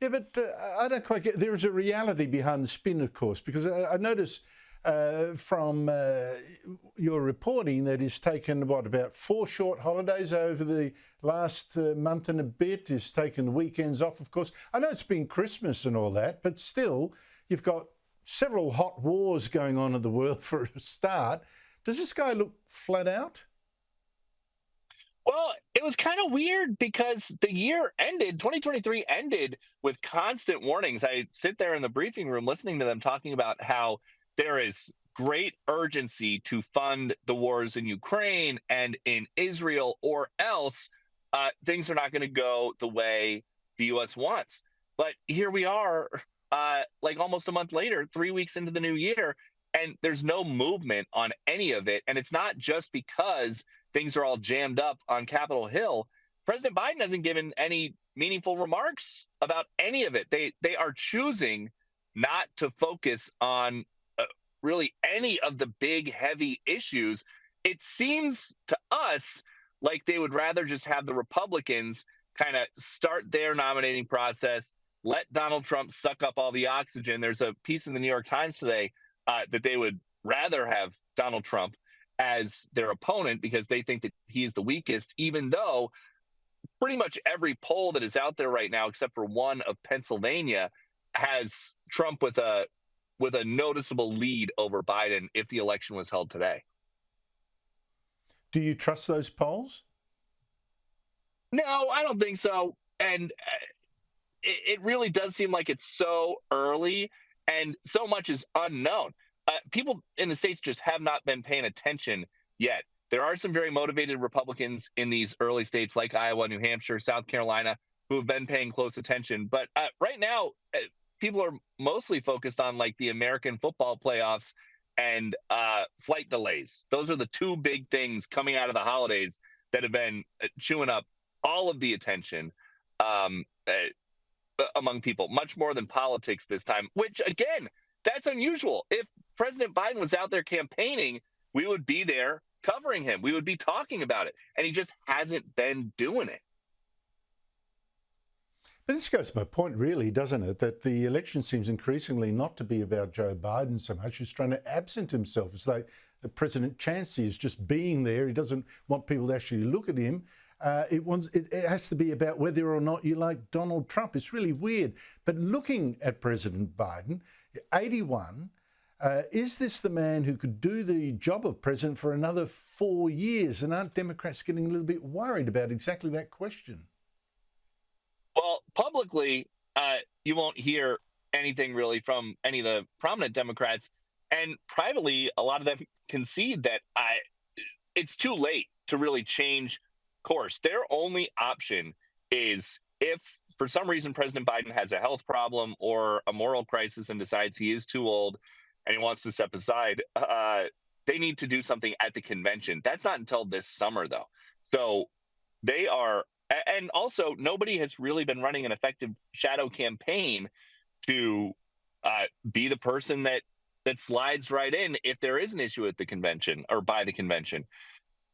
Yeah, but I don't quite get. There is a reality behind the spin, of course, because I notice from your reporting that he's taken about 4 short holidays over the last month and a bit. He's taken weekends off, of course. I know it's been Christmas and all that, but still, you've got several hot wars going on in the world for a start. Does this guy look flat out? Well, it was kind of weird because the year ended, 2023 ended with constant warnings. I sit there in the briefing room listening to them talking about how there is great urgency to fund the wars in Ukraine and in Israel, or else things are not going to go the way the U.S. wants. But here we are, like almost a month later, 3 weeks into the new year, and there's no movement on any of it. And it's not just because things are all jammed up on Capitol Hill. President Biden hasn't given any meaningful remarks about any of it. They are choosing not to focus on really any of the big, heavy issues. It seems to us like they would rather just have the Republicans kind of start their nominating process, let Donald Trump suck up all the oxygen. There's a piece in the New York Times today that they would rather have Donald Trump as their opponent because they think that he is the weakest, even though pretty much every poll that is out there right now, except for one of Pennsylvania, has Trump with a noticeable lead over Biden if the election was held today. Do you trust those polls? No, I don't think so. And it really does seem like it's so early and so much is unknown. People in the States just have not been paying attention yet. There are some very motivated Republicans in these early states like Iowa, New Hampshire, South Carolina, who have been paying close attention. But right now, people are mostly focused on like the American football playoffs and flight delays. Those are the two big things coming out of the holidays that have been chewing up all of the attention among people, much more than politics this time, which again, that's unusual. If President Biden was out there campaigning, we would be there covering him. We would be talking about it. And he just hasn't been doing it. But this goes to my point, really, doesn't it? That the election seems increasingly not to be about Joe Biden so much. He's trying to absent himself. It's like the President Chancey is just being there. He doesn't want people to actually look at him. It has to be about whether or not you like Donald Trump. It's really weird. But looking at President Biden, 81, is this the man who could do the job of president for another 4 years? And aren't Democrats getting a little bit worried about exactly that question? Well, publicly, you won't hear anything really from any of the prominent Democrats. And privately, a lot of them concede that it's too late to really change course. Their only option is if, for some reason, President Biden has a health problem or a moral crisis and decides he is too old and he wants to step aside, they need to do something at the convention. That's not until this summer, though. So they are, and also nobody has really been running an effective shadow campaign to be the person that slides right in if there is an issue at the convention or by the convention.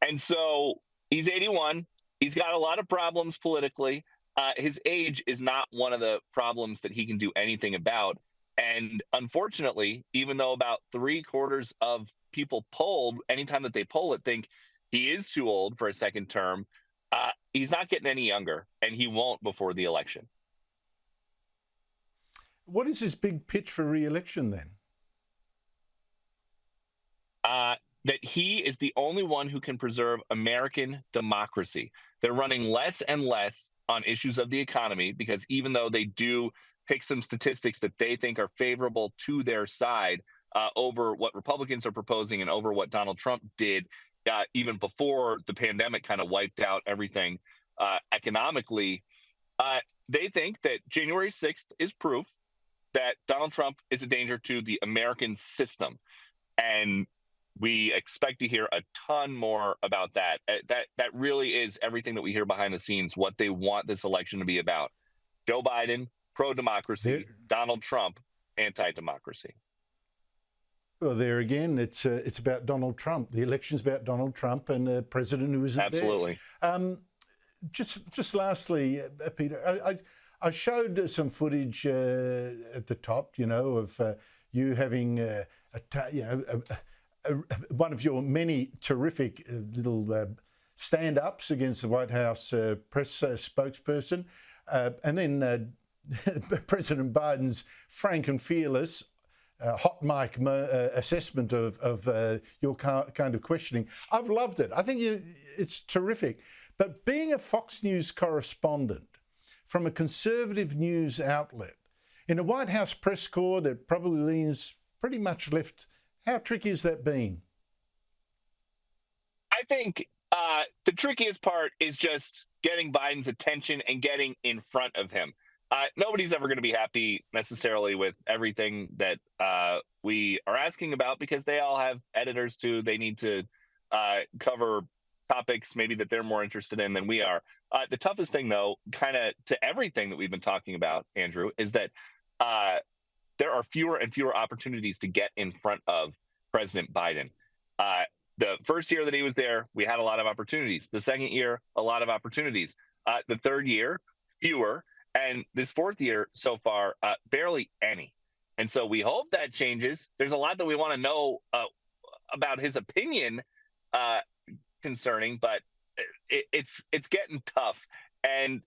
And so he's 81. He's got a lot of problems politically. His age is not one of the problems that he can do anything about. And unfortunately, even though about 3/4 of people polled, anytime that they poll it, think he is too old for a second term, he's not getting any younger, and he won't before the election. What is his big pitch for re-election then? That he is the only one who can preserve American democracy. They're running less and less on issues of the economy because even though they do pick some statistics that they think are favorable to their side over what Republicans are proposing and over what Donald Trump did even before the pandemic kind of wiped out everything economically, they think that January 6th is proof that Donald Trump is a danger to the American system. And we expect to hear a ton more about that. That really is everything that we hear behind the scenes, what they want this election to be about. Joe Biden, pro-democracy. Donald Trump, anti-democracy. Well, there again, it's about Donald Trump. The election's about Donald Trump and the president who isn't Absolutely. there. Just lastly, Peter, I showed some footage at the top, of you having one of your many terrific little stand-ups against the White House press spokesperson, and then President Biden's frank and fearless hot mic assessment of your kind of questioning. I've loved it. I think it's terrific. But being a Fox News correspondent from a conservative news outlet in a White House press corps that probably leans pretty much left, how tricky has that been? I think the trickiest part is just getting Biden's attention and getting in front of him. Nobody's ever going to be happy necessarily with everything that we are asking about, because they all have editors too. They need to cover topics maybe that they're more interested in than we are. The toughest thing, though, kind of to everything that we've been talking about, Andrew, is that there are fewer and fewer opportunities to get in front of President Biden. The first year that he was there, we had a lot of opportunities. The second year, a lot of opportunities. The third year, fewer. And this fourth year so far, barely any. And so we hope that changes. There's a lot that we want to know about his opinion concerning, but it's getting tough. And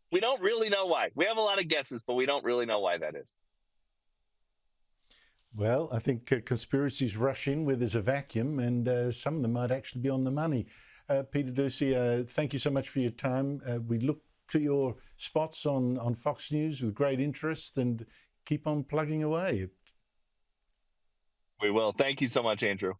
we don't really know why. We have a lot of guesses, but we don't really know why that is. Well, I think conspiracies rush in where there's a vacuum, and some of them might actually be on the money. Peter Doocy, thank you so much for your time. We look to your spots on Fox News with great interest, and keep on plugging away. We will. Thank you so much, Andrew.